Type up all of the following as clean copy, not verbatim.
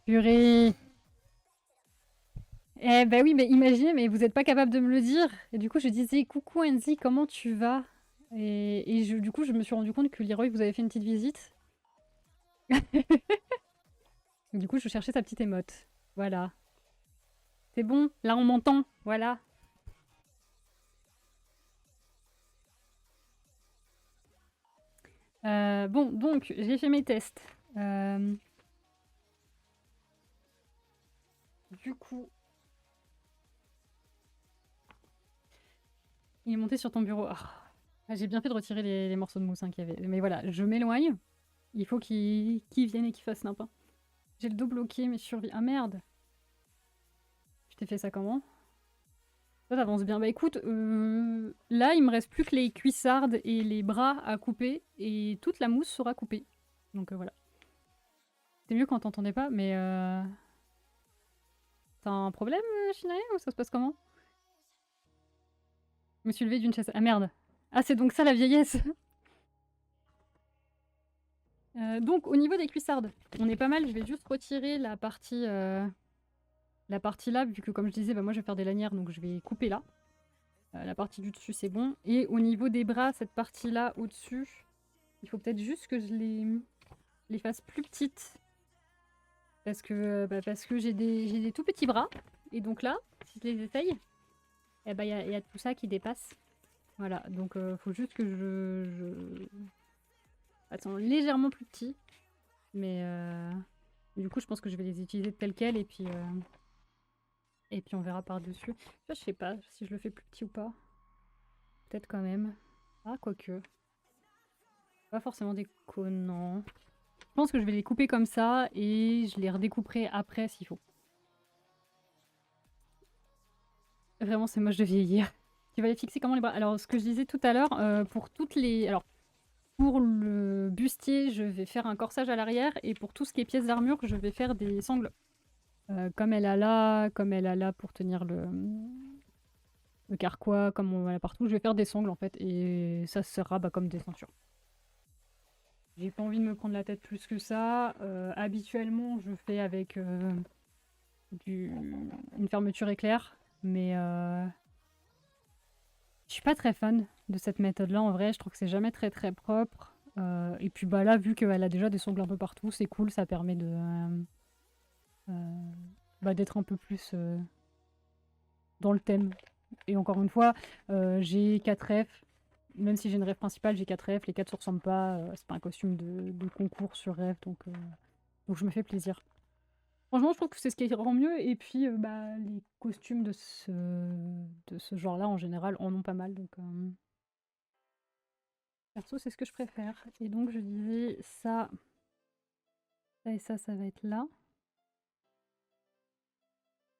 Purée. Eh bah oui, mais imaginez, mais vous êtes pas capable de me le dire. Et du coup, je disais, coucou Enzi, comment tu vas? Du coup, je me suis rendu compte que Leroy vous avait fait une petite visite. Du coup, je cherchais sa petite émote. Voilà. C'est bon, là on m'entend. Voilà. Bon, donc, j'ai fait mes tests. Du coup, il est monté sur ton bureau. Ah, j'ai bien fait de retirer les morceaux de mousse hein, qu'il y avait. Mais voilà, je m'éloigne. Il faut qu'il vienne et qu'il fasse n'importe. J'ai le dos bloqué, mais survie. Ah merde. Je t'ai fait ça comment? Ça t'avance bien. Bah écoute, là il me reste plus que les cuissardes et les bras à couper et toute la mousse sera coupée. Donc voilà. C'était mieux quand t'entendais pas, mais t'as un problème, Shinae, ou ça se passe comment? Je me suis levée d'une chaise. Ah merde. Ah c'est donc ça la vieillesse. Donc au niveau des cuissardes, on est pas mal. Je vais juste retirer la partie là, vu que comme je disais, bah, moi je vais faire des lanières, donc je vais couper là. La partie du dessus c'est bon. Et au niveau des bras, cette partie là au-dessus, il faut peut-être juste que je les fasse plus petites. Parce que j'ai des tout petits bras. Et donc là, si je les essaye, eh ben, y a tout ça qui dépasse. Voilà, donc faut juste que je... Attends, légèrement plus petits. Mais du coup, je pense que je vais les utiliser tels quels et puis on verra par-dessus. Je sais pas si je le fais plus petit ou pas. Peut-être quand même. Ah, quoique. Pas forcément déconnant. Je pense que je vais les couper comme ça et je les redécouperai après s'il faut. Vraiment, c'est moche de vieillir. Tu vas les fixer comment les bras? Alors, ce que je disais tout à l'heure, pour toutes les... Alors, pour le bustier, je vais faire un corsage à l'arrière et pour tout ce qui est pièces d'armure, je vais faire des sangles. Comme elle a là pour tenir le carquois, comme on a partout, je vais faire des sangles en fait et ça sera bah, comme des ceintures. J'ai pas envie de me prendre la tête plus que ça. Habituellement, je fais avec une fermeture éclair, mais je suis pas très fan de cette méthode-là en vrai. Je trouve que c'est jamais très très propre. Et puis bah là, vu qu'elle a déjà des sangles un peu partout, c'est cool, ça permet de bah, d'être un peu plus dans le thème. Et encore une fois, j'ai 4 F. Même si j'ai une rêve principale, j'ai 4 F. Les 4 se ressemblent pas. C'est pas un costume de concours sur rêve, donc je me fais plaisir. Franchement, je trouve que c'est ce qui rend mieux. Et puis, bah, les costumes de ce genre-là, en général, en ont pas mal. Donc, perso, c'est ce que je préfère. Et donc, je disais, ça et ça va être là.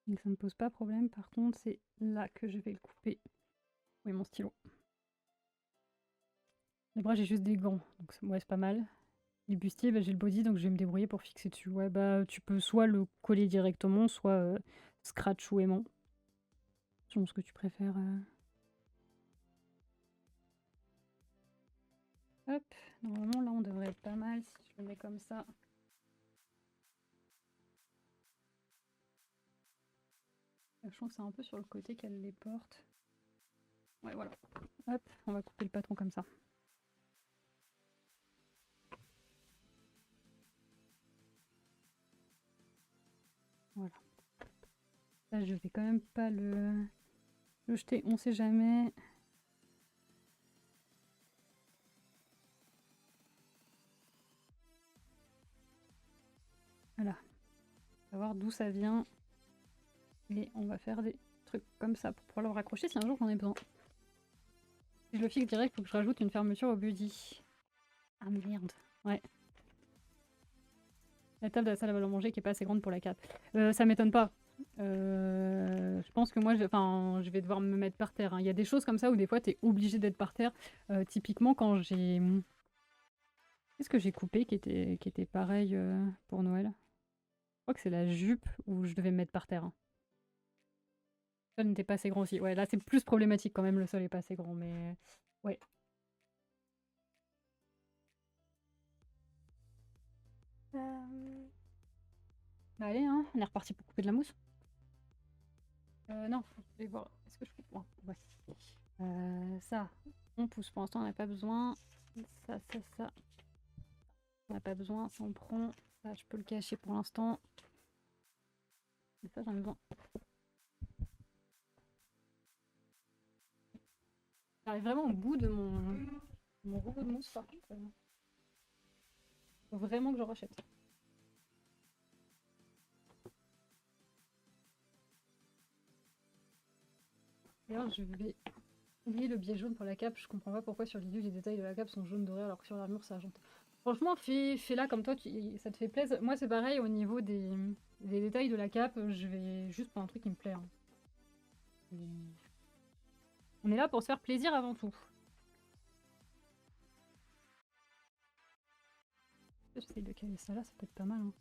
Donc, ça ne pose pas problème. Par contre, c'est là que je vais le couper. Oui, mon stylo. Les bras, j'ai juste des gants. Donc, ouais, c'est pas mal. Les bustiers, bah, j'ai le body, donc je vais me débrouiller pour fixer dessus. Ouais, bah, tu peux soit le coller directement, soit scratch ou aimant. Selon ce que tu préfères. Hop, normalement, là, on devrait être pas mal si je le mets comme ça. Sachant que c'est un peu sur le côté qu'elle les porte. Ouais, voilà. Hop, on va couper le patron comme ça. Voilà. Là, je vais quand même pas le jeter, on sait jamais. Voilà. On va voir d'où ça vient. Et on va faire des trucs comme ça pour pouvoir le raccrocher si un jour j'en ai besoin. Si je le fixe direct, il faut que je rajoute une fermeture au buddy. Ah merde. Ouais. La table de la salle à manger qui est pas assez grande pour la cape. Ça m'étonne pas. Je pense que moi, je vais devoir me mettre par terre. Hein. Il y a des choses comme ça où des fois, t'es obligé d'être par terre. Typiquement, quand j'ai... Qu'est-ce que j'ai coupé qui était pareil pour Noël? Je crois que c'est la jupe où je devais me mettre par terre. Hein. Le sol n'était pas assez grand aussi. Ouais, là, c'est plus problématique quand même. Le sol est pas assez grand, mais... Ouais. Bah allez, hein, on est reparti pour couper de la mousse. Non, je vais voir. Est-ce que je coupe? Ouais. Ça, on pousse. Pour l'instant, on n'a pas besoin. Ça. On n'a pas besoin, ça on prend. Ça, je peux le cacher pour l'instant. Mais ça, j'en ai besoin. J'arrive vraiment au bout de mon rouleau de mousse, par contre. Faut vraiment que je rachète. D'ailleurs, je vais oublier le biais jaune pour la cape. Je comprends pas pourquoi sur l'idée les détails de la cape sont jaune doré alors que sur l'armure ça argente. Franchement, fais-la comme toi, ça te fait plaisir. Moi, c'est pareil au niveau des détails de la cape. Je vais juste pour un truc qui me plaît. Hein. On est là pour se faire plaisir avant tout. J'essaye de caler ça là, ça peut être pas mal. Hein.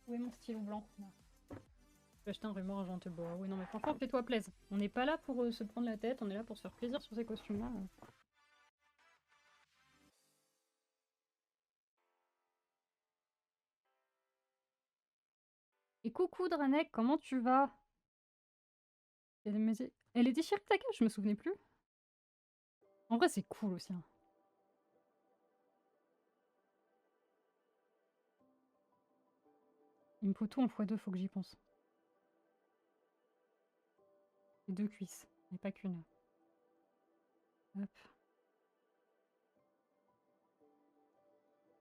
Où est mon stylo blanc? Là. Je vais acheter un rumeur argenté. Bon, oui, non, mais franchement, fais-toi plaisir. On n'est pas là pour se prendre la tête, on est là pour se faire plaisir sur ces costumes-là. Et coucou Dranek, comment tu vas? Elle est déchirée ta cage, je me souvenais plus. En vrai, c'est cool aussi. Hein. Il me faut tout en x2, faut que j'y pense. Et 2 cuisses, mais pas qu'une. Hop.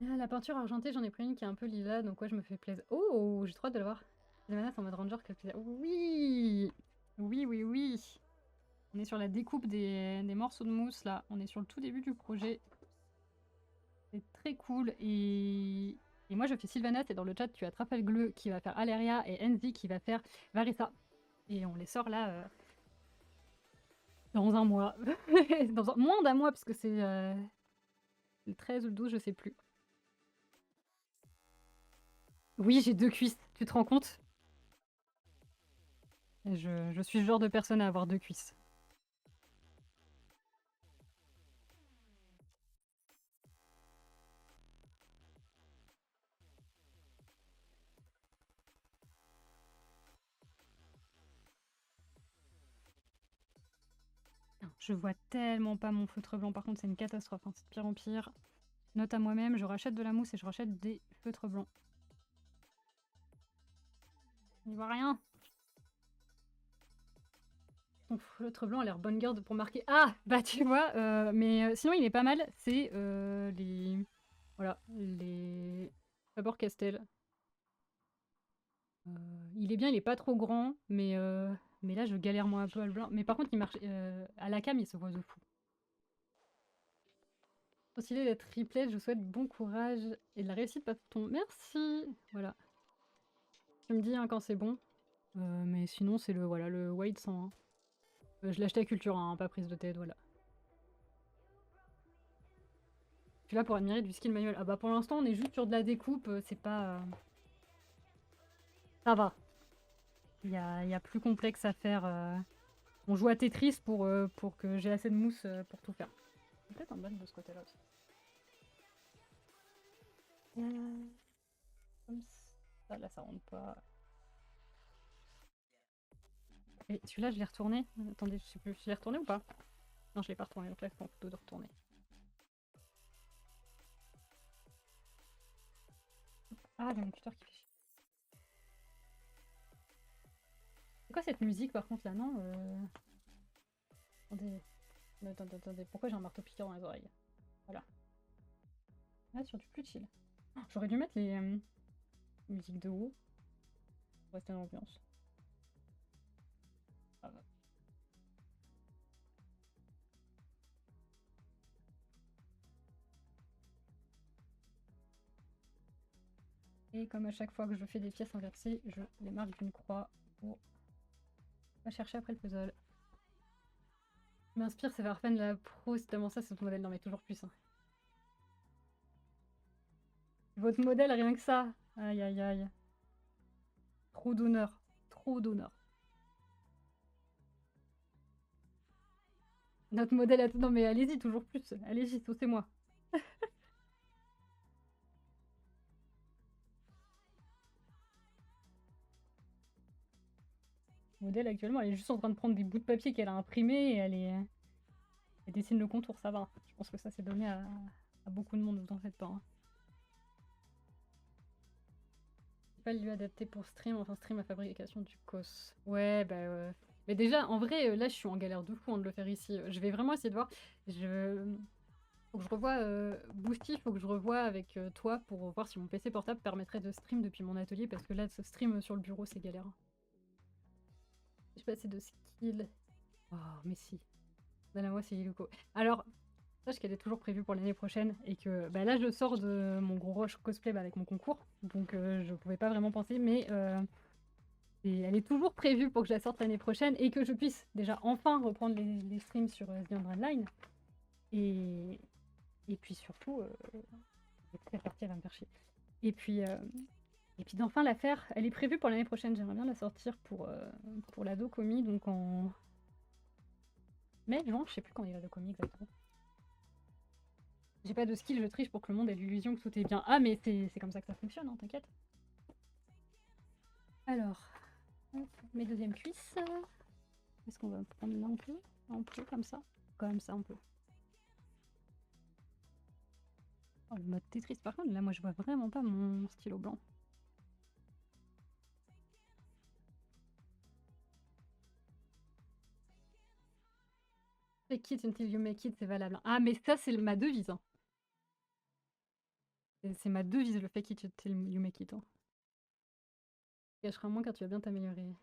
Ah, la peinture argentée, j'en ai pris une qui est un peu lilas, donc ouais, je me fais plaisir. Oh, j'ai trop hâte de le voir. Les manettes en mode ranger, quel plaisir. Oui. Oui. On est sur la découpe des morceaux de mousse, là. On est sur le tout début du projet. C'est très cool. Et moi, je fais Sylvanas, et dans le chat, tu as Trafalgleu qui va faire Aleria et Envy qui va faire Varissa. Et on les sort là dans un mois. Moins d'un mois, parce que c'est le 13 ou le 12, je sais plus. Oui, j'ai 2 cuisses, tu te rends compte? Je suis le genre de personne à avoir 2 cuisses. Je vois tellement pas mon feutre blanc, par contre c'est une catastrophe, hein. C'est de pire en pire. Note à moi-même, je rachète de la mousse et je rachète des feutres blancs. On n'y voit rien. Ton feutre blanc a l'air bonne garde pour marquer. Ah, bah tu vois, mais sinon il est pas mal. C'est les... Voilà, les Faber-Castell. Il est bien, il est pas trop grand, mais là je galère moi un peu à le blanc. Mais par contre il marche à la cam, il se voit de fou. Trop stylé d'être triplette, je vous souhaite bon courage et de la réussite pas ton. Merci. Voilà. Tu me dis hein, quand c'est bon. Mais sinon c'est le white 100. Je l'ai acheté à Culture, hein, pas prise de tête, voilà. Je suis là pour admirer du skill manuel. Ah bah pour l'instant on est juste sur de la découpe, c'est pas... Ça va. Il y a plus complexe à faire. On joue à Tetris pour que j'ai assez de mousse pour tout faire. Peut-être un bug de ce côté-là aussi. Comme ça, là ça rentre pas. Et celui-là je l'ai retourné. Attendez, je sais plus, je l'ai retourné ou pas? Non, je l'ai pas retourné, donc là c'est pas plutôt de retourner. Ah, il y a mon tuteur qui fait chier. C'est quoi cette musique par contre là, non Attendez, pourquoi j'ai un marteau piqueur dans les oreilles? Voilà. Là, sur du plus chill. Oh, j'aurais dû mettre les musiques de haut pour rester dans l'ambiance. Ah, bah. Et comme à chaque fois que je fais des pièces inversées, je les marque d'une croix pour pas chercher après le puzzle. Ce qui m'inspire, c'est Farfan la pro, c'est tellement ça, c'est ton modèle. Non mais toujours plus. Hein. Votre modèle, rien que ça. Aïe aïe aïe. Trop d'honneur. Trop d'honneur. Notre modèle, non mais allez-y, toujours plus. Allez-y, saucez-moi. d'elle actuellement. Elle est juste en train de prendre des bouts de papier qu'elle a imprimés et elle dessine le contour, ça va. Je pense que ça c'est donné à beaucoup de monde, vous en faites pas. Hein. Pas le lieu adapté pour stream, enfin stream à fabrication du cos. Ouais, bah mais déjà, en vrai, là je suis en galère de fou hein, de le faire ici. Je vais vraiment essayer de voir. Faut que je revoie Boosty, faut que je revoie avec toi pour voir si mon PC portable permettrait de stream depuis mon atelier parce que là, ce stream sur le bureau, c'est galère. J'ai pas assez de skill. Oh, mais si. Donne-moi, c'est Iluko. Alors, sache qu'elle est toujours prévue pour l'année prochaine et que bah, là, je sors de mon gros rush cosplay bah, avec mon concours, donc je pouvais pas vraiment penser, mais elle est toujours prévue pour que je la sorte l'année prochaine et que je puisse déjà enfin reprendre les streams sur The Unreal Line. Et puis surtout, cette partie elle va me faire chier. Et puis d'enfin la faire, elle est prévue pour l'année prochaine, j'aimerais bien la sortir pour la Docomi, donc en mai, juin, je sais plus quand il y a la Docomi exactement. J'ai pas de skill, je triche pour que le monde ait l'illusion que tout est bien. Ah mais c'est comme ça que ça fonctionne, hein, t'inquiète. Alors, hop, mes deuxièmes cuisses. Est-ce qu'on va prendre là un peu comme ça? Comme ça un peu. Oh, le mode Tetris par contre, là moi je vois vraiment pas mon stylo blanc. Fake it until you make it, c'est valable. Ah mais ça c'est ma devise. Hein. C'est ma devise le fake it until you make it. Hein. Tu cacheras moins car tu vas bien t'améliorer.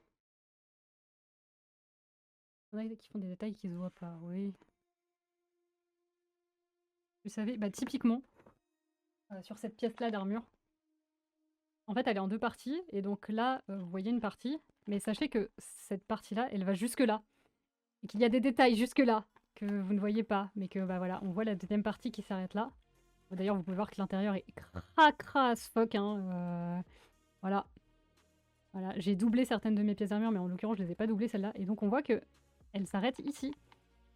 Il y en a qui font des détails qui se voient pas, oui. Vous savez, bah typiquement, sur cette pièce-là d'armure, en fait elle est en deux parties, et donc là, vous voyez une partie, mais sachez que cette partie-là, elle va jusque là. Et qu'il y a des détails jusque là, que vous ne voyez pas, mais que bah voilà, on voit la deuxième partie qui s'arrête là. D'ailleurs, vous pouvez voir que l'intérieur est cracra as fuck, hein. Voilà. Voilà, j'ai doublé certaines de mes pièces d'armure, mais en l'occurrence, je les ai pas doublées celles-là. Et donc on voit que elle s'arrête ici.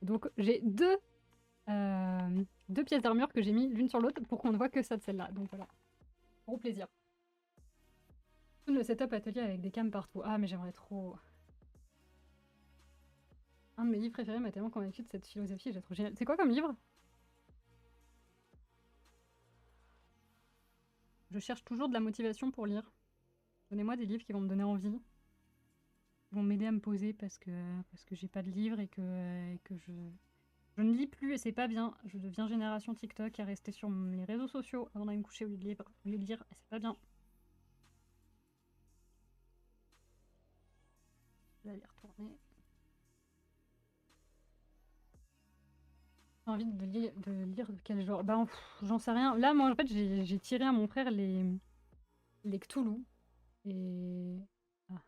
Donc j'ai deux pièces d'armure que j'ai mis l'une sur l'autre pour qu'on ne voit que ça de celle-là. Donc voilà, gros plaisir. Le setup atelier avec des cams partout. Ah mais j'aimerais trop. Un de mes livres préférés m'a tellement convaincu de cette philosophie, j'ai trouvé génial. C'est quoi comme livre? Je cherche toujours de la motivation pour lire. Donnez-moi des livres qui vont me donner envie. Qui vont m'aider à me poser parce que j'ai pas de livre et que je ne lis plus et c'est pas bien. Je deviens génération TikTok à rester sur les réseaux sociaux avant d'aller me coucher au lieu de lire et c'est pas bien. Je vais y retourner. J'ai envie de lire de quel genre? Bah j'en sais rien. Là moi en fait j'ai tiré à mon frère les Cthulhu et ah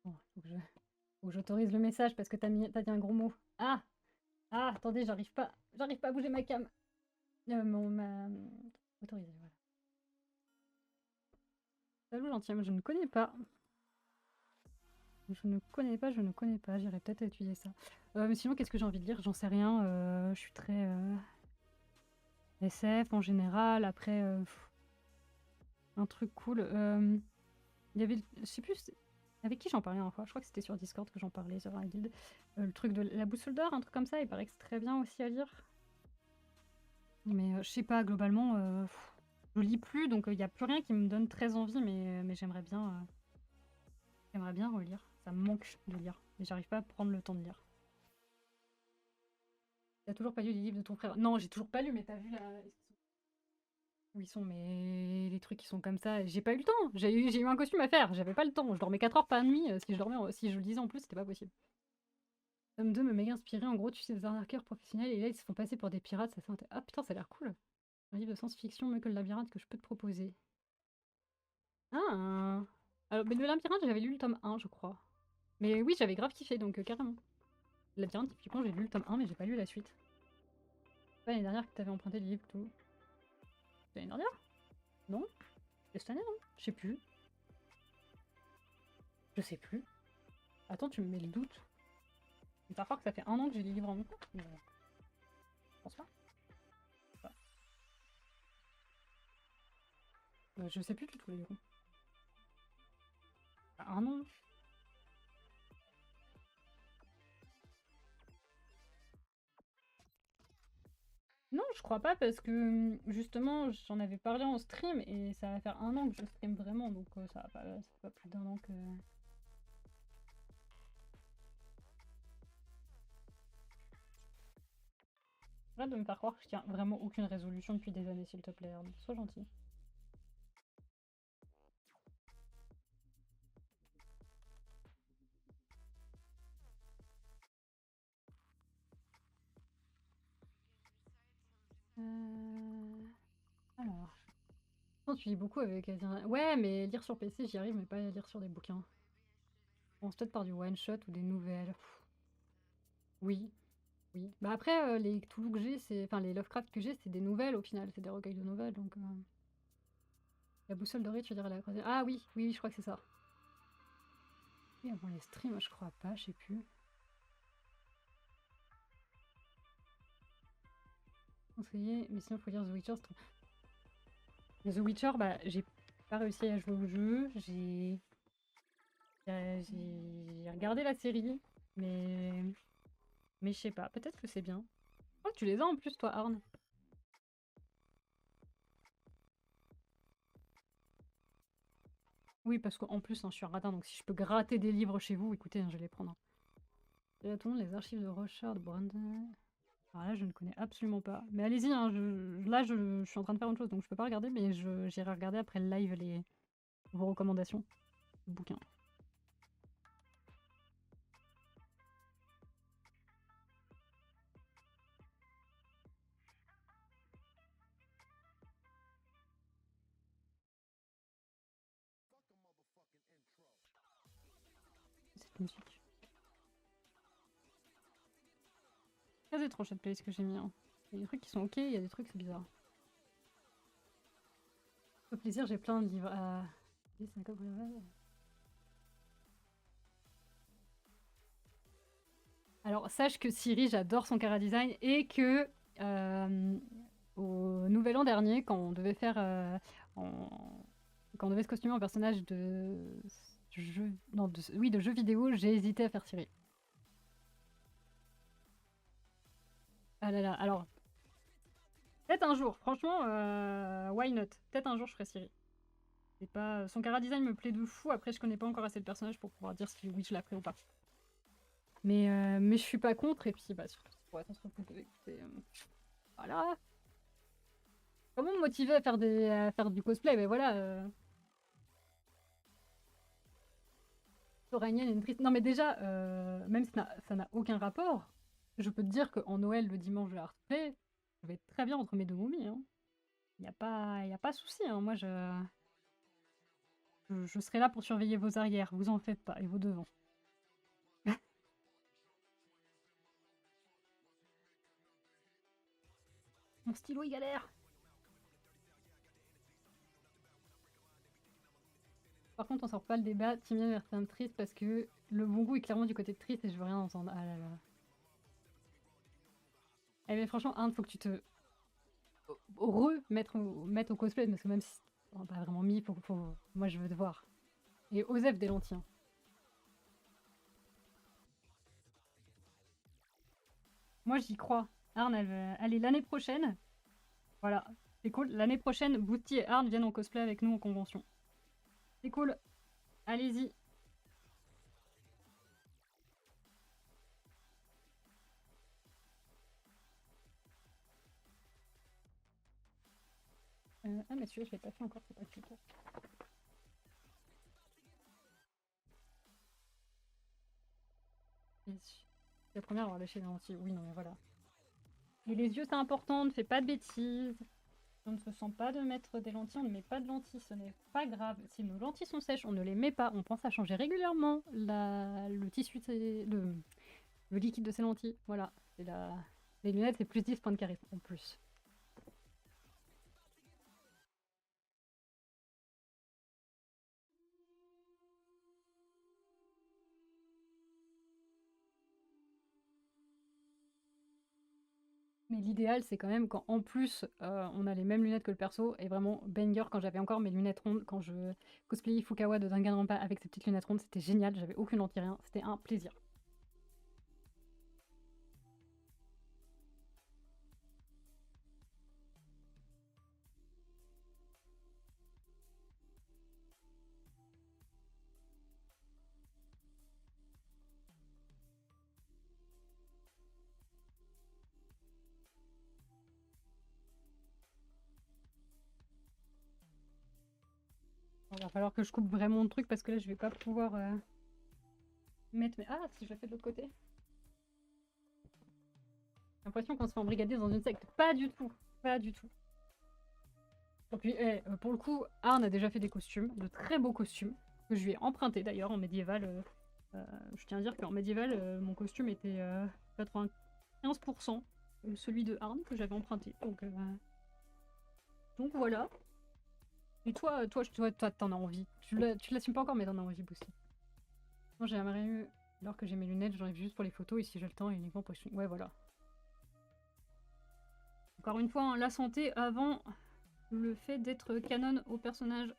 bon, faut que j'autorise le message parce que t'as dit un gros mot. Ah attendez, j'arrive pas à bouger ma cam. Autorisé, voilà. Salut gentilhomme, je ne connais pas. Je ne connais pas. J'irai peut-être étudier ça. Mais sinon, qu'est-ce que j'ai envie de lire? J'en sais rien. Je suis très SF en général. Après, un truc cool. Il y avait, je sais plus, avec qui j'en parlais une fois. Je crois que c'était sur Discord que j'en parlais sur un guild. Le truc de la boussole d'or, un truc comme ça. Il paraît que c'est très bien aussi à lire. Mais je sais pas, globalement, je lis plus, donc il n'y a plus rien qui me donne très envie, mais j'aimerais bien relire. Ça me manque de lire, mais j'arrive pas à prendre le temps de lire. T'as toujours pas lu les livres de ton frère? Non, j'ai toujours pas lu, mais t'as vu là où ils sont, mais les trucs qui sont comme ça, j'ai pas eu le temps. J'ai eu un costume à faire, j'avais pas le temps. Je dormais 4 heures par nuit. Si je le lisais en plus, c'était pas possible. Tome 2 me méga inspiré. En gros, tu sais, des arnaqueurs professionnels et là ils se font passer pour des pirates. Ah putain, ça a l'air cool. Un livre de science-fiction mieux que le labyrinthe que je peux te proposer. Ah alors, mais le labyrinthe, j'avais lu le tome 1, je crois. Mais oui, j'avais grave kiffé, donc carrément. Le labyrinthe, typiquement, j'ai lu le tome 1, mais j'ai pas lu la suite. C'est pas l'année dernière que t'avais emprunté le livre, tout. C'est l'année dernière? Non? C'est cette année, non? Je sais plus. Je sais plus. Attends, tu me mets le doute. C'est à croire que ça fait un an que j'ai les livres en même temps. Je pense pas. Je sais plus du tout, les livres. Un an. Non, je crois pas parce que justement, j'en avais parlé en stream et ça va faire 1 an que je stream vraiment, donc ça fait pas plus d'1 an que... Arrête de me faire croire que je tiens vraiment aucune résolution depuis des années, s'il te plaît, Arnaud. Sois gentil. Alors... Non, tu lis beaucoup avec... Ouais, mais lire sur PC, j'y arrive, mais pas à lire sur des bouquins. Je pense peut-être par du one-shot ou des nouvelles. Pff. Oui, oui. Bah après, les Cthulhu que j'ai, c'est... Enfin, les Lovecraft que j'ai, c'est des nouvelles, au final. C'est des recueils de nouvelles, donc... La boussole dorée, tu veux dire la croisière. Ah oui, oui, je crois que c'est ça. Et avant les streams, je crois pas, je sais plus. Conseiller, mais sinon, faut lire The Witcher. The Witcher, bah, j'ai pas réussi à jouer au jeu. J'ai regardé la série, mais je sais pas, peut-être que c'est bien. Oh, tu les as en plus, toi, Arne. Oui, parce qu'en plus, hein, je suis un radin, donc si je peux gratter des livres chez vous, écoutez, hein, je vais les prendre. Et là, tout le monde, les archives de Rochard, de Brandon. Alors là, je ne connais absolument pas. Mais allez-y, hein, là, je suis en train de faire autre chose, donc je peux pas regarder, mais j'irai regarder après le live vos recommandations de bouquins. Cette musique. Très étrange cette playlist que j'ai mis. Hein. Il y a des trucs qui sont ok, il y a des trucs c'est bizarre. Au plaisir, j'ai plein de livres. Alors, sache que Siri, j'adore son chara design et que au Nouvel An dernier, quand on devait faire, quand on devait se costumer en personnage de jeu, non, oui, de jeux vidéo, j'ai hésité à faire Siri. Ah là là, alors peut-être un jour, franchement, why not? Peut-être un jour je ferai Siri. C'est pas, son chara design me plaît de fou. Après, je connais pas encore assez le personnage pour pouvoir dire si oui je la ferai ou pas. Mais je suis pas contre, et puis bah, surtout, pour être entre écoutez, voilà. Comment me motiver à faire du cosplay? Mais voilà. Soranienne et une triste. Non, mais déjà, même si ça n'a aucun rapport, je peux te dire qu'en Noël, le dimanche de Heartplay, je vais être très bien entre mes deux momies. Hein. Y a pas souci. Hein. Moi, je serai là pour surveiller vos arrières. Vous en faites pas. Et vos devants. Mon stylo, il galère. Par contre, on sort pas le débat. Timian versus triste parce que le bon goût est clairement du côté de triste et je veux rien entendre. Ah là là. Eh mais franchement, Arne, faut que tu te mettre au cosplay parce que même si on pas vraiment mis, moi je veux te voir. Et Osef des lentilles. Hein. Moi j'y crois. Arne, allez, l'année prochaine, voilà, c'est cool. L'année prochaine, Bouti et Arne viennent en cosplay avec nous en convention. C'est cool. Allez-y. Ah mais celui-là je l'ai pas fait encore, c'est pas super. La première à avoir lâché les lentilles. Oui, non mais voilà. Et les yeux c'est important, ne fais pas de bêtises. On ne se sent pas de mettre des lentilles, on ne met pas de lentilles, ce n'est pas grave. Si nos lentilles sont sèches, on ne les met pas. On pense à changer régulièrement le tissu, le liquide de ces lentilles. Voilà, les lunettes, c'est plus 10 points de charisme en plus. Mais l'idéal, c'est quand même quand en plus on a les mêmes lunettes que le perso. Et vraiment, banger, quand j'avais encore mes lunettes rondes, quand je cosplayais Fukawa de Danganronpa avec ses petites lunettes rondes, c'était génial. J'avais aucune lentille, rien. C'était un plaisir. va falloir que je coupe vraiment le truc parce que là je vais pas pouvoir mettre mes... Ah, si je le fais de l'autre côté. J'ai l'impression qu'on se fait embrigader dans une secte. Pas du tout. Pas du tout. Et puis, pour le coup, Arne a déjà fait des costumes, de très beaux costumes, que je lui ai empruntés d'ailleurs en médiéval. Je tiens à dire qu'en médiéval, mon costume était 95% celui de Arne que j'avais emprunté. Donc voilà. Et toi, t'en as envie. Tu l'assumes pas encore, mais t'en as envie, Boosty. Moi, j'aimerais eu, alors que j'ai mes lunettes, j'en ai juste pour les photos, et si j'ai le temps, uniquement pour les... Ouais, voilà. Encore une fois, hein, la santé avant le fait d'être canon au personnage.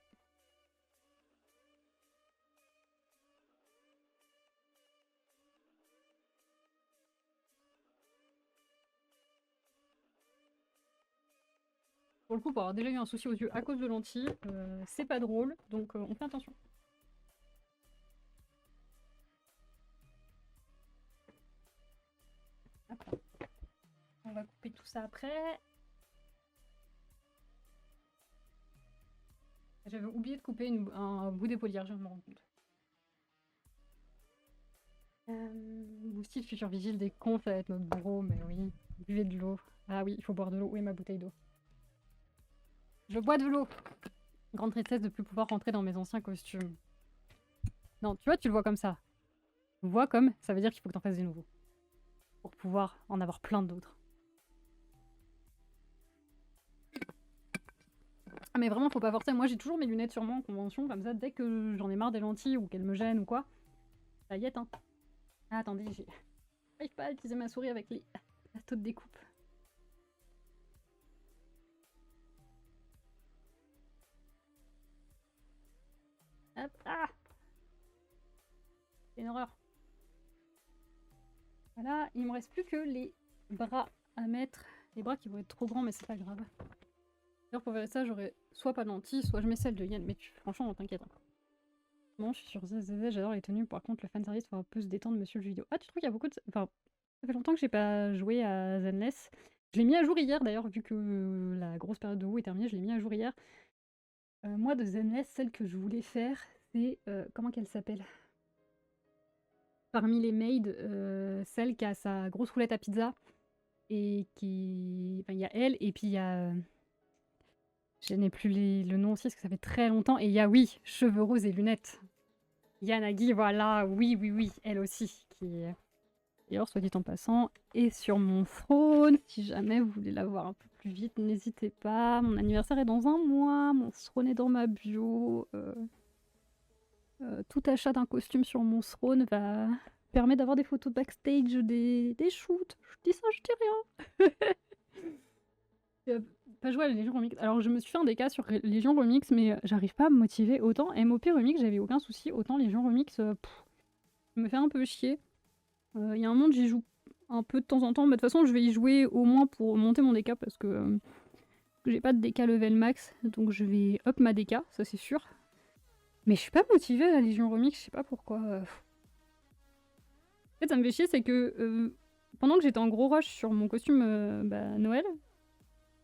Pour le coup, pour avoir déjà eu un souci aux yeux à cause de lentilles, c'est pas drôle, donc on fait attention. Après. On va couper tout ça après. J'avais oublié de couper un bout d'épaulière, je me rends compte. Boosty, le futur vigile des cons, ça va être notre bourreau, mais oui. Buvez de l'eau. Ah oui, il faut boire de l'eau. Où est ma bouteille d'eau? Je bois de l'eau. Grande tristesse de plus pouvoir rentrer dans mes anciens costumes. Non, tu vois, tu le vois comme ça. Vois comme, ça veut dire qu'il faut que t'en fasses des nouveaux. Pour pouvoir en avoir plein d'autres. Ah mais vraiment, faut pas forcer. Moi, j'ai toujours mes lunettes sur moi en convention, comme ça, dès que j'en ai marre des lentilles ou qu'elles me gênent ou quoi, ça y est, hein. Ah, attendez, j'arrive pas à utiliser ma souris avec la taux de découpe. Hop, ah! C'est une horreur. Voilà, il me reste plus que les bras à mettre. Les bras qui vont être trop grands, mais c'est pas grave. D'ailleurs, pour faire ça, j'aurais soit pas de lentilles, soit je mets celle de Yann, mais franchement, t'inquiète. Hein. Bon, je suis sur ZZZ, j'adore les tenues. Par contre, le fanservice, faut un peu se détendre, monsieur le jeu vidéo. Ah, tu trouves qu'il y a beaucoup de... Enfin, ça fait longtemps que j'ai pas joué à Zenless. Je l'ai mis à jour hier, d'ailleurs, vu que la grosse période de WoW est terminée, je l'ai mis à jour hier. Moi, de Zenless, celle que je voulais faire, c'est... comment qu'elle s'appelle? Parmi les maids, celle qui a sa grosse roulette à pizza, et qui... Enfin, il y a elle, et puis il y a... Je n'ai plus le nom aussi, parce que ça fait très longtemps. Et il y a, oui, cheveux roses et lunettes. Yanagi, voilà, oui, oui, oui, elle aussi. D'ailleurs, soit dit en passant, est sur mon throne. Si jamais vous voulez la voir un peu plus vite, n'hésitez pas. Mon anniversaire est dans un mois, mon throne est dans ma bio. Tout achat d'un costume sur mon throne va permettre d'avoir des photos de backstage, des shoots. Je dis ça, je dis rien. Pas joué à la Légion Remix. Alors, je me suis fait un DK sur Légion Remix, mais j'arrive pas à me motiver. Autant MOP Remix, j'avais aucun souci. Autant Légion Remix, je me fais un peu chier. Il y a un monde, j'y joue un peu de temps en temps. Mais de toute façon, je vais y jouer au moins pour monter mon DK parce que j'ai pas de DK level max. Donc, je vais up ma DK, ça c'est sûr. Mais je suis pas motivée à la Légion Remix, je sais pas pourquoi. En fait, ça me fait chier, c'est que pendant que j'étais en gros rush sur mon costume Noël,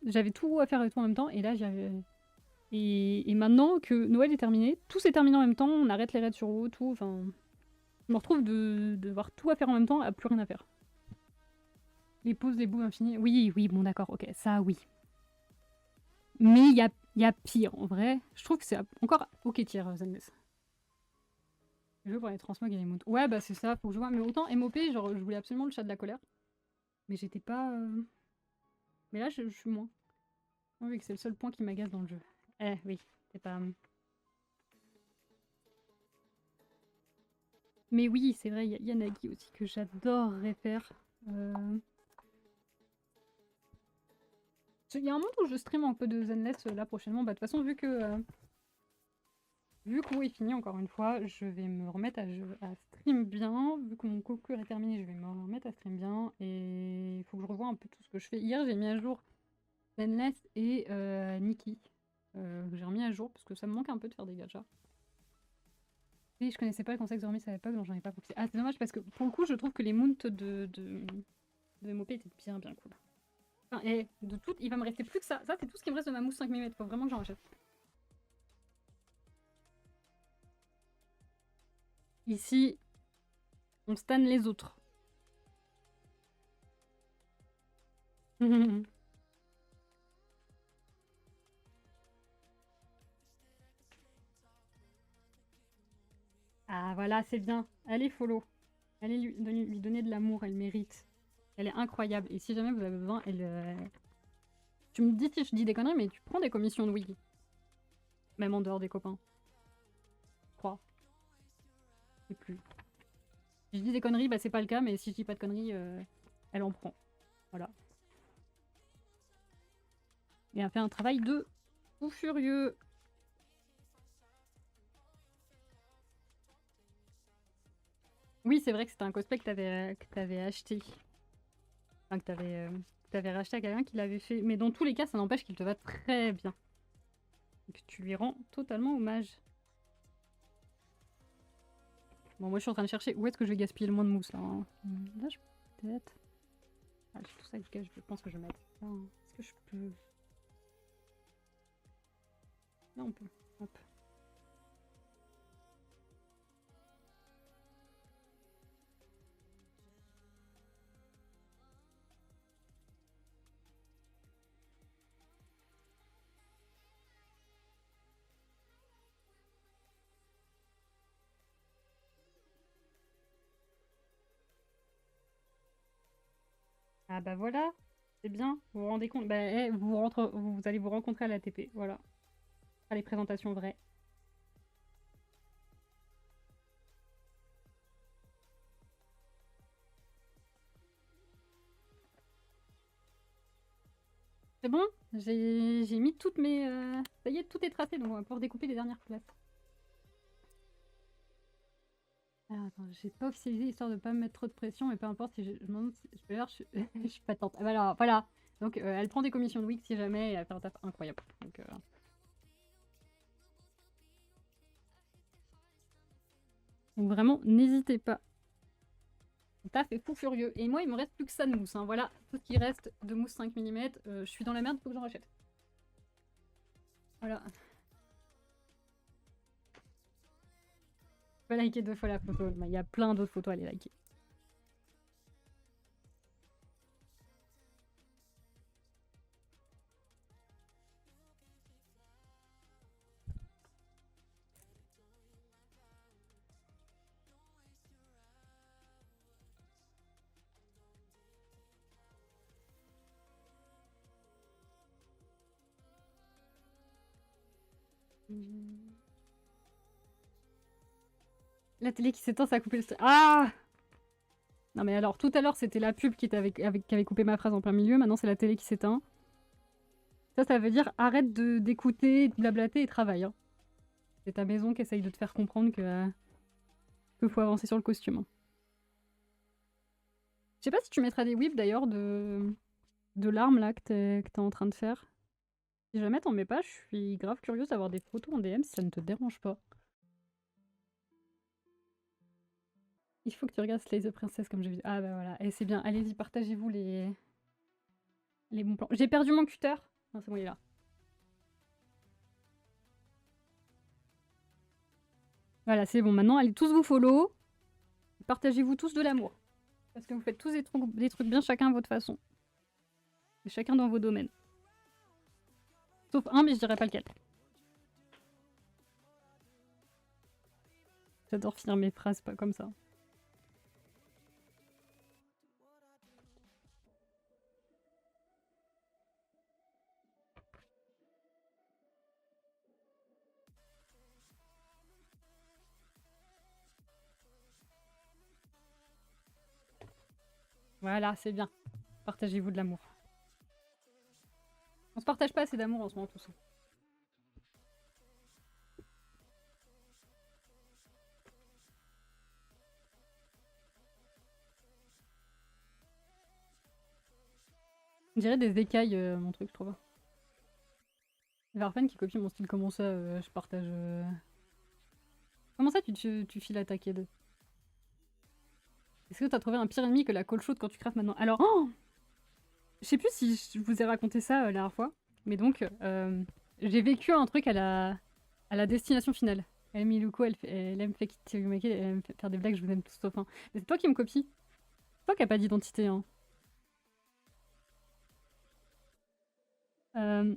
j'avais tout à faire et tout en même temps, et là, et maintenant que Noël est terminé, tout s'est terminé en même temps, on arrête les raids sur WoW, tout, enfin... Je me retrouve de devoir tout à faire en même temps, à plus rien à faire. Les pauses, les bouts infinis... Oui, oui, bon d'accord, ok, ça oui. Mais il y a pire, en vrai. Je trouve que c'est encore ok tier, Zenless. Je veux pour les transmogs et les moutes. Ouais, bah c'est ça, faut que je vois. Mais autant MOP, genre, je voulais absolument le chat de la colère. Mais j'étais pas... Mais là, je suis moins. Oui, que c'est le seul point qui m'agace dans le jeu. Eh, oui, c'est pas... Mais oui, c'est vrai, il y a Yanagi aussi que j'adorerais faire. Il y a un monde où je stream un peu de Zenless là prochainement. Bah, de toute façon, vu que WoW est fini, encore une fois, je vais me remettre à stream bien. Vu que mon concours est terminé, je vais me remettre à stream bien. Et il faut que je revoie un peu tout ce que je fais. Hier, j'ai mis à jour Zenless et Nikki. J'ai remis à jour parce que ça me manque un peu de faire des gachas. Et je connaissais pas le contexte de remise à l'époque, donc j'en ai pas profité. Ah, c'est dommage parce que pour le coup, je trouve que les mounts de MOP étaient bien cool. Enfin, et de tout, il va me rester plus que ça. Ça, c'est tout ce qui me reste de ma mousse 5 mm. Faut vraiment que j'en rachète. Ici, on stan les autres. Ah voilà, c'est bien. Allez, follow. Allez lui donner de l'amour, elle mérite. Elle est incroyable. Et si jamais vous avez besoin, tu me dis si je dis des conneries, mais tu prends des commissions de wiki. Même en dehors des copains. Je crois. Et plus. Si je dis des conneries, bah c'est pas le cas, mais si je dis pas de conneries, elle en prend. Voilà. Et elle fait un travail de fou furieux. Oui, c'est vrai que c'était un cosplay que t'avais acheté. Enfin, que t'avais racheté à quelqu'un qui l'avait fait. Mais dans tous les cas, ça n'empêche qu'il te va très bien. Et que tu lui rends totalement hommage. Bon, moi je suis en train de chercher où est-ce que je vais gaspiller le moins de mousse là. Hein. Là, je peux peut-être. Ah, j'ai tout ça avec lequel je pense que je vais mettre. Est-ce que je peux. Là, on peut. Hop. Ah bah voilà, c'est bien. Vous vous rendez compte, bah, vous allez vous rencontrer à l'ATP, voilà. À les présentations vraies. C'est bon, j'ai mis toutes mes... Ça y est, tout est tracé, donc on va pouvoir découper les dernières places. Ah, attends, j'ai pas officialisé histoire de pas me mettre trop de pression, mais peu importe si je me demande si je peux faire, je suis patente. Ah, voilà, voilà. Donc elle prend des commissions de week si jamais, et elle fait un taf incroyable. Donc vraiment, n'hésitez pas. Le taf est fou furieux. Et moi, il me reste plus que ça de mousse. Hein. Voilà, tout ce qui reste de mousse 5 mm. Je suis dans la merde, faut que j'en rachète. Voilà. Pas liker 2 fois la photo. Il y a plein d'autres photos à les liker. La télé qui s'éteint, ça a coupé le... Ah! Non mais alors, tout à l'heure, c'était la pub qui avait coupé ma phrase en plein milieu. Maintenant, c'est la télé qui s'éteint. Ça veut dire arrête d'écouter, de blablater et travaille. Hein. C'est ta maison qui essaye de te faire comprendre que faut avancer sur le costume. Hein. Je sais pas si tu mettras des whips d'ailleurs de l'arme là que t'es en train de faire. Si jamais t'en mets pas, je suis grave curieuse d'avoir des photos en DM si ça ne te dérange pas. Il faut que tu regardes Slay the Princess comme j'ai vu. Ah bah voilà, et c'est bien. Allez-y, partagez-vous les bons plans. J'ai perdu mon cutter. Non, c'est bon, il est là. Voilà, c'est bon. Maintenant, allez tous vous follow. Partagez-vous tous de l'amour. Parce que vous faites tous des trucs bien chacun à votre façon. Et chacun dans vos domaines. Sauf un, mais je dirais pas lequel. J'adore finir mes phrases pas comme ça. Voilà, c'est bien. Partagez-vous de l'amour. On se partage pas assez d'amour en ce moment tous. On dirait des écailles, mon truc, je trouve. Varpen qui copie mon style, comment ça, je partage... Comment ça tu files attaquer de... Est-ce que t'as trouvé un pire ennemi que la colle chaude quand tu craftes maintenant? Alors, oh, je sais plus si je vous ai raconté ça la dernière fois, mais donc, j'ai vécu un truc à la destination finale. Elle, Miluko, elle aime fake it till you make it, elle aime faire des blagues, je vous aime tous sauf un. Mais c'est toi qui me copie. C'est toi qui a pas d'identité, hein.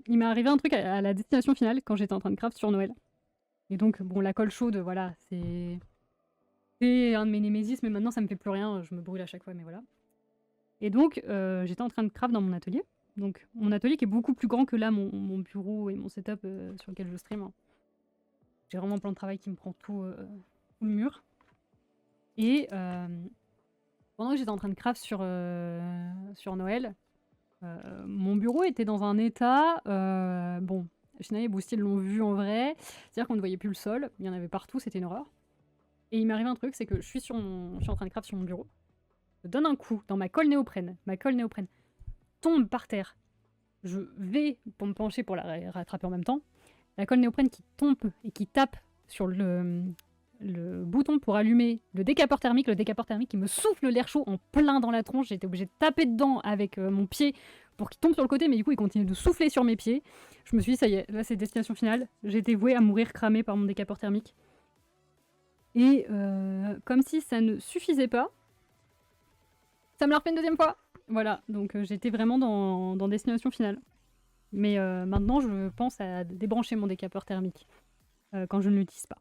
Il m'est arrivé un truc à la destination finale quand j'étais en train de craft sur Noël. Et donc, bon, la colle chaude, voilà, c'est un de mes némésis, mais maintenant ça me fait plus rien, je me brûle à chaque fois, mais voilà. Et donc, j'étais en train de craft dans mon atelier. Donc, mon atelier qui est beaucoup plus grand que là, mon bureau et mon setup sur lequel je stream. J'ai vraiment un plan de travail qui me prend tout le mur. Et pendant que j'étais en train de craft sur Noël, mon bureau était dans un état... bon, Shinae et Boostil l'ont vu en vrai. C'est-à-dire qu'on ne voyait plus le sol. Il y en avait partout, c'était une horreur. Et il m'arrive un truc, c'est que je suis en train de craft sur mon bureau. Je donne un coup dans ma colle néoprène. Ma colle néoprène tombe par terre. Je vais pour me pencher pour la rattraper en même temps. La colle néoprène qui tombe et qui tape sur le bouton pour allumer le décapeur thermique qui me souffle l'air chaud en plein dans la tronche. J'étais obligée de taper dedans avec mon pied pour qu'il tombe sur le côté, mais du coup il continue de souffler sur mes pieds. Je me suis dit, ça y est, là c'est destination finale. J'ai été vouée à mourir cramée par mon décapeur thermique. Et comme si ça ne suffisait pas, ça me l'a refait une deuxième fois. Voilà, donc j'étais vraiment dans destination finale. Mais maintenant, je pense à débrancher mon décapeur thermique quand je ne l'utilise pas.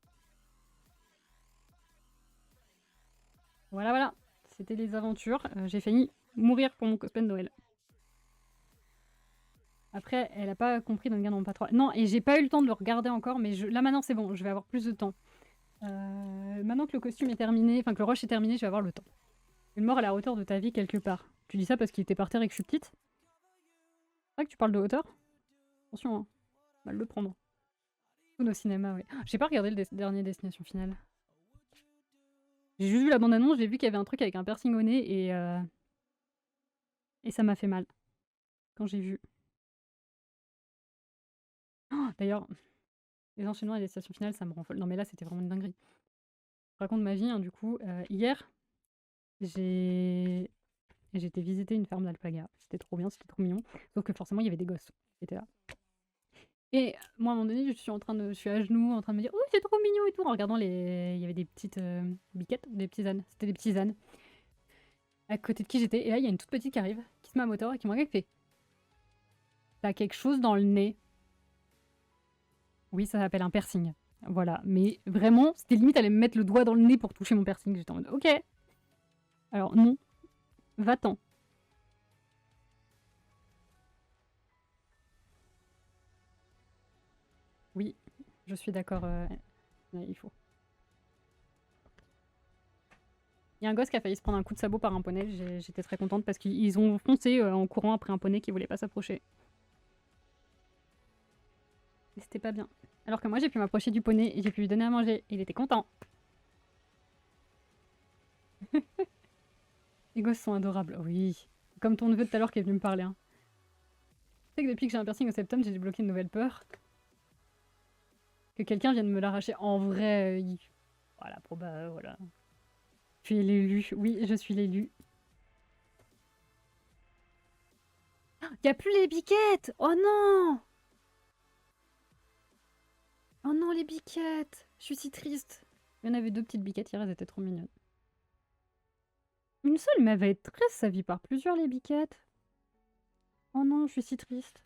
Voilà, voilà. C'était les aventures. J'ai failli mourir pour mon cosplay de Noël. Après, elle a pas compris dans le Garde pas 3. Non, et j'ai pas eu le temps de le regarder encore, mais là maintenant c'est bon, je vais avoir plus de temps. Maintenant que le costume est terminé, enfin que le rush est terminé, je vais avoir le temps. Une mort à la hauteur de ta vie quelque part. Tu dis ça parce qu'il était par terre et que je suis petite? C'est vrai que tu parles de hauteur? Attention, hein. Mal le prendre. Tout au cinéma, ouais. J'ai pas regardé le dernier Destination Finale. J'ai juste vu la bande-annonce, j'ai vu qu'il y avait un truc avec un piercing au nez et ça m'a fait mal. Quand j'ai vu. Oh, d'ailleurs, les enchaînements et les stations finales, ça me rend folle. Non mais là, c'était vraiment une dinguerie. Je raconte ma vie, hein, du coup. Hier, j'ai été visiter une ferme d'alpaga. C'était trop bien, c'était trop mignon. Sauf que forcément, il y avait des gosses qui étaient là. Et moi, à un moment donné, je suis à genoux, en train de me dire « Oh, c'est trop mignon et tout !» en regardant il y avait des petites biquettes, des petits ânes. C'était des petits ânes. À côté de qui j'étais. Et là, il y a une toute petite qui arrive, qui se met à moteur et qui me regarde et fait « T'as quelque chose dans le nez ?» Oui, ça s'appelle un piercing. Voilà. Mais vraiment, c'était limite, elle allait me mettre le doigt dans le nez pour toucher mon piercing. J'étais en mode « Ok. Alors non. Va-t'en. » Oui, je suis d'accord. Ouais, il faut. Il y a un gosse qui a failli se prendre un coup de sabot par un poney. J'étais très contente parce qu'ils ont foncé en courant après un poney qui voulait pas s'approcher. Et c'était pas bien. Alors que moi, j'ai pu m'approcher du poney et j'ai pu lui donner à manger. Il était content. Les gosses sont adorables. Oui. Comme ton neveu de tout à l'heure qui est venu me parler. Hein. Tu sais que depuis que j'ai un piercing au septum, j'ai débloqué une nouvelle peur. Que quelqu'un vienne me l'arracher. En vrai, voilà, voilà. Je suis l'élu. Oui, je suis l'élu. Y a plus les biquettes! Oh non! Oh non, les biquettes! Je suis si triste. Il y en avait 2 petites biquettes hier, elles étaient trop mignonnes. Une seule, mais elle va être triste, ça vit par plusieurs les biquettes. Oh non, je suis si triste.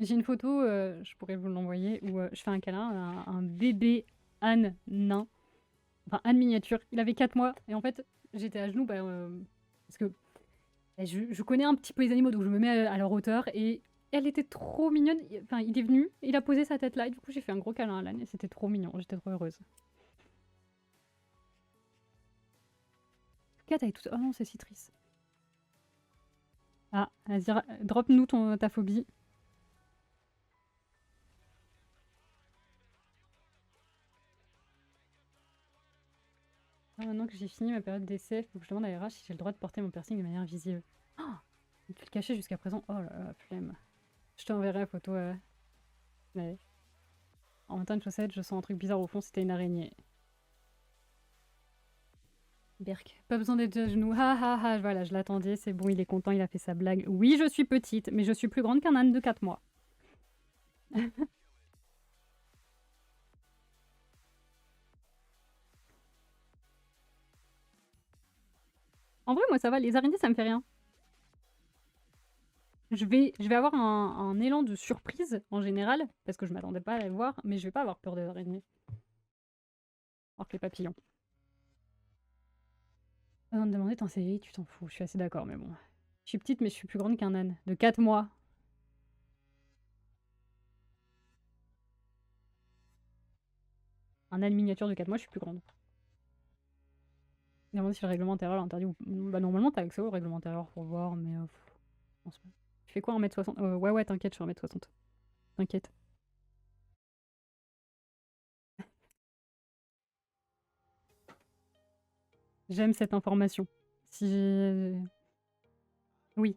J'ai une photo, je pourrais vous l'envoyer, où je fais un câlin à un bébé âne nain. Enfin, âne miniature. Il avait 4 mois. Et en fait, j'étais à genoux parce que je connais un petit peu les animaux, donc je me mets à leur hauteur. Et elle était trop mignonne. Enfin, il est venu, il a posé sa tête là. Et du coup, j'ai fait un gros câlin à l'âne et c'était trop mignon. J'étais trop heureuse. Kat, elle est toute... Oh non, c'est si triste. Ah, vas-y, drop-nous ta phobie. Ah, maintenant que j'ai fini ma période d'essai, il faut que je demande à RH si j'ai le droit de porter mon piercing de manière visible. Oh, tu le cachais jusqu'à présent. Oh là là, flemme. Je t'enverrai la photo. Ouais. En même temps, une chaussette, je sens un truc bizarre au fond, c'était une araignée. Berk, pas besoin d'être à genoux. Ha ha ha, voilà, je l'attendais, c'est bon, il est content, il a fait sa blague. Oui, je suis petite, mais je suis plus grande qu'un âne de 4 mois. En vrai, moi, ça va. Les araignées, ça me fait rien. Je vais avoir un élan de surprise, en général, parce que je m'attendais pas à les voir, mais je vais pas avoir peur des araignées. Alors que les papillons. Avant de demander t'en série, tu t'en fous. Je suis assez d'accord, mais bon. Je suis petite, mais je suis plus grande qu'un âne. De 4 mois. Un âne miniature de 4 mois, je suis plus grande. Demande si le règlement intérieur l'interdit ou... Bah normalement t'as accès au règlement intérieur pour voir, mais... Tu fais quoi 1m60 ouais, t'inquiète, je suis 1m60. T'inquiète. J'aime cette information. Si j'ai... Oui.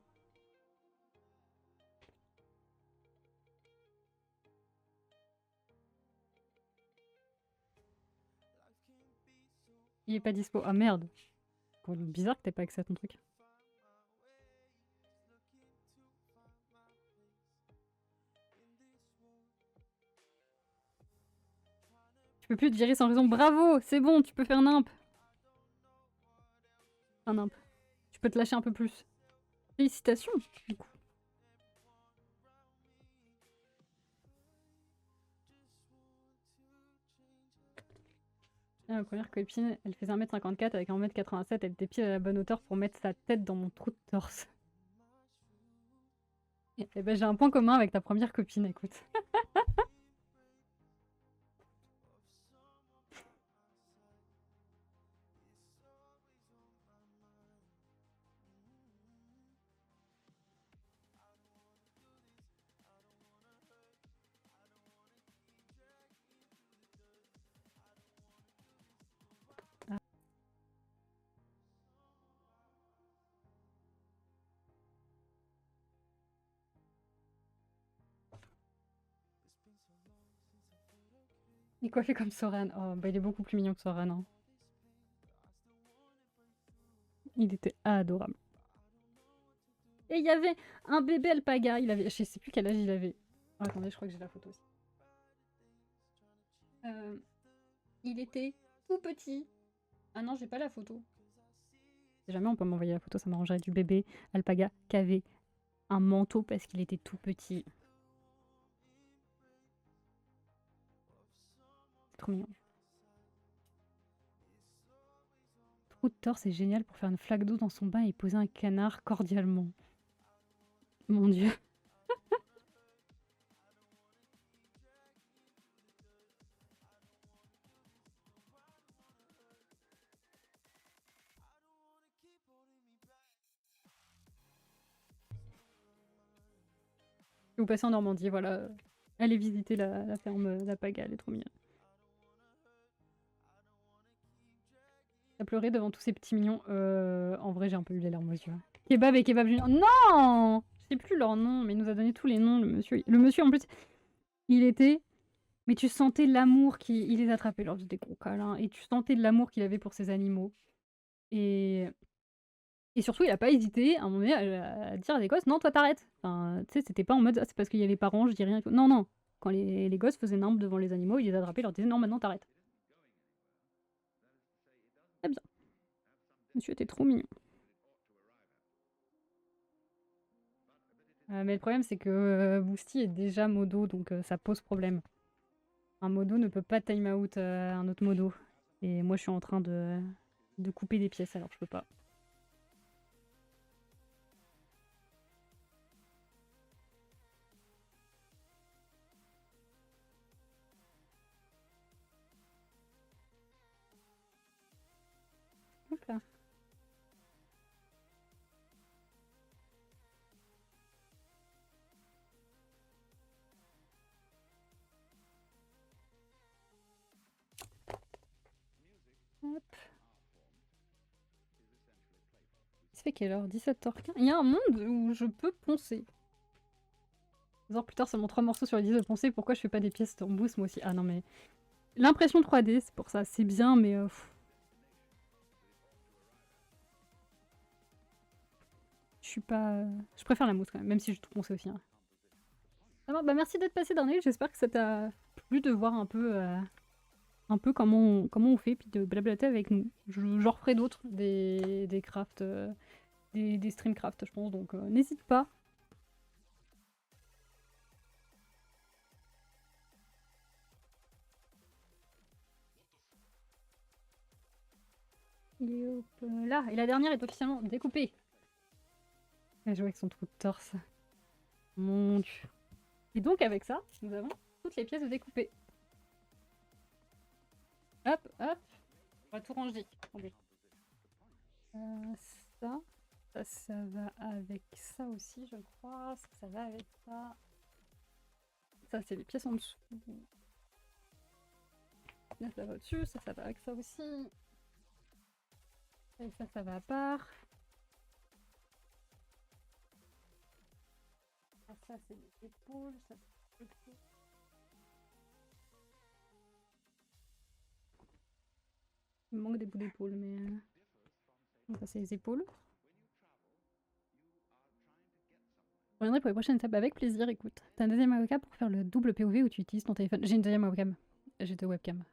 Il est pas dispo. Ah merde. Bizarre que t'aies pas accès à ton truc. Tu peux plus te virer sans raison. Bravo, c'est bon, tu peux faire nimp. Un nimp. Tu peux te lâcher un peu plus. Félicitations, du coup. Ma première copine, elle faisait 1m54 avec 1m87, elle était pile à la bonne hauteur pour mettre sa tête dans mon trou de torse. Et ben j'ai un point commun avec ta première copine, écoute. Il est coiffé comme Soran. Oh, bah il est beaucoup plus mignon que Soran. Hein. Il était adorable. Et il y avait un bébé alpaga. Il avait, je sais plus quel âge il avait. Oh, attendez, je crois que j'ai la photo aussi. Il était tout petit. Ah non, j'ai pas la photo. Si jamais on peut m'envoyer la photo, ça m'arrangerait du bébé alpaga qui avait un manteau parce qu'il était tout petit. C'est trop mignon. Trou de torse, c'est génial pour faire une flaque d'eau dans son bain et poser un canard cordialement. Mon dieu. Vous passez en Normandie, voilà. Allez visiter la ferme d'Alpaga, elle est trop mignonne. T'as pleuré devant tous ces petits mignons. En vrai, j'ai un peu eu les larmes aux yeux. Kebab et Kebab Junior. Non, je sais plus leur nom, mais il nous a donné tous les noms, le monsieur. Le monsieur, en plus, il était... Mais tu sentais l'amour qu'il il les attrapait lors des gros câlins. Et tu sentais de l'amour qu'il avait pour ses animaux. Et... Et surtout, il a pas hésité, à un moment donné, à dire à des gosses, non, toi t'arrêtes. Enfin, tu sais, c'était pas en mode, ah, c'est parce qu'il y a les parents, je dis rien. Non, non. Quand les gosses faisaient nimp devant les animaux, il les attrapait, il leur disait, non, maintenant t'arrêtes. Très bien. Monsieur était trop mignon. Mais le problème, c'est que Boosty est déjà modo, donc ça pose problème. Un modo ne peut pas time out un autre modo. Et moi, je suis en train de couper des pièces, alors je peux pas. Hop là. Hop. Ça fait quelle heure? 17h15. Il y a un monde où je peux poncer. 2 heures plus tard, seulement 3 morceaux sur les 10 de poncer. Pourquoi je fais pas des pièces en boost moi aussi? Ah non, mais. L'impression 3D, c'est pour ça. C'est bien, mais. Je suis pas. Je préfère la mousse quand même, même si je tout poncé aussi. Hein. Alors, bah merci d'être passé Darnell. J'espère que ça t'a plu de voir un peu un peu comment on fait, puis de blablater avec nous. J'en referai d'autres, des crafts, des streamcraft, je pense, donc n'hésite pas. Et hop là, et la dernière est officiellement découpée. Elle joue avec son trou de torse. Mon dieu. Et donc avec ça, nous avons toutes les pièces découpées. Hop, hop. On va tout ranger. Attendez. Ça, ça va avec ça aussi, je crois. Ça va avec ça. Ça, c'est les pièces en dessous. Là, ça va au-dessus. Ça va avec ça aussi. Et ça va à part. Ça, c'est les épaules. Ça, c'est les épaules. Il me manque des bouts d'épaule, mais... Ça, c'est les épaules. Je reviendrai pour les prochaines étapes avec plaisir, écoute. T'as un deuxième webcam pour faire le double POV où tu utilises ton téléphone. J'ai une deuxième webcam. J'ai deux webcams.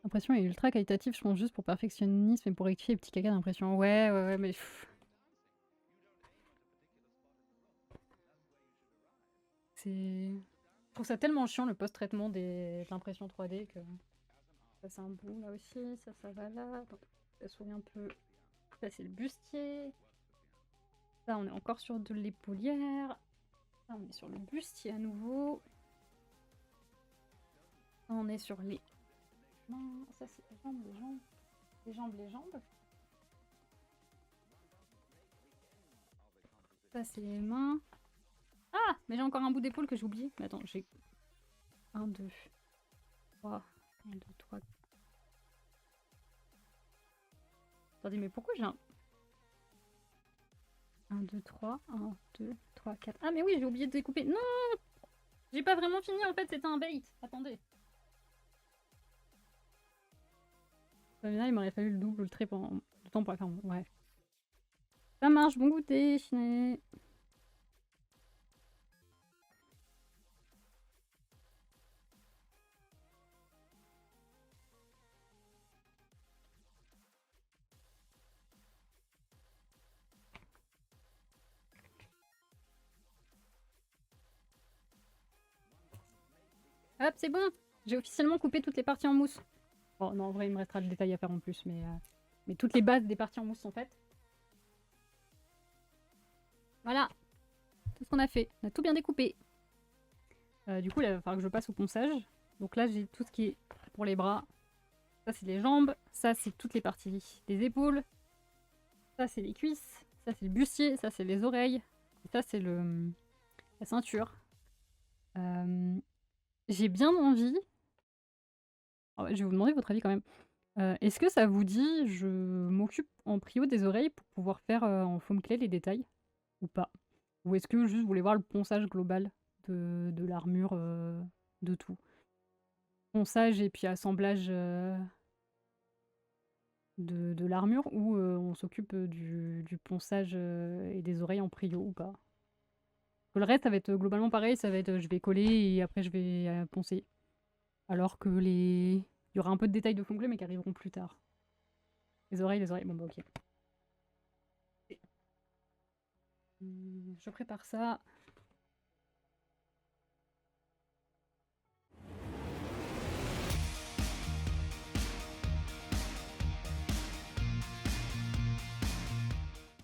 L'impression est ultra qualitative, je pense juste pour perfectionnisme et pour rectifier les petits caca d'impression. Ouais, mais... C'est... Je trouve ça tellement chiant le post-traitement de l'impression 3D que... Ça c'est un bout là aussi, ça va là. Attends, ça sourit un peu. Ça c'est le bustier. Ça on est encore sur de l'épaulière. Là on est sur le bustier à nouveau. Là, on est sur les mains. Ça c'est les jambes, les jambes. Les jambes, les jambes. Ça c'est les mains. Ah, mais j'ai encore un bout d'épaule que j'ai oublié. Mais attends, j'ai 1, 2, 3. 1, 2, 3. Attendez, mais pourquoi j'ai un... 1, 2, 3. 1, 2, 3, 4. Ah mais oui, j'ai oublié de découper. Non! J'ai pas vraiment fini en fait, c'était un bait. Attendez. Il m'aurait fallu le double ou le triple de temps pour la faire. Ouais. Ça marche, bon goûter, Chiné. Hop, c'est bon. J'ai officiellement coupé toutes les parties en mousse. Bon, non, en vrai, il me restera le détail à faire en plus, mais toutes les bases des parties en mousse sont faites. Voilà. Tout ce qu'on a fait. On a tout bien découpé. Du coup, là, il va falloir que je passe au ponçage. Donc là, j'ai tout ce qui est pour les bras. Ça, c'est les jambes. Ça, c'est toutes les parties des épaules. Ça, c'est les cuisses. Ça, c'est le bustier. Ça, c'est les oreilles. Et ça, c'est la ceinture. J'ai bien envie... Alors, je vais vous demander votre avis quand même. Est-ce que ça vous dit, je m'occupe en prio des oreilles pour pouvoir faire en foam clay les détails ou pas? Ou est-ce que juste vous voulez voir le ponçage global de l'armure, de tout? Ponçage et puis assemblage de l'armure ou on s'occupe du ponçage et des oreilles en prio ou pas? Le reste, ça va être globalement pareil, ça va être je vais coller et après je vais poncer. Alors que il y aura un peu de détails de foam clay mais qui arriveront plus tard. Les oreilles, bon bah ok. Je prépare ça.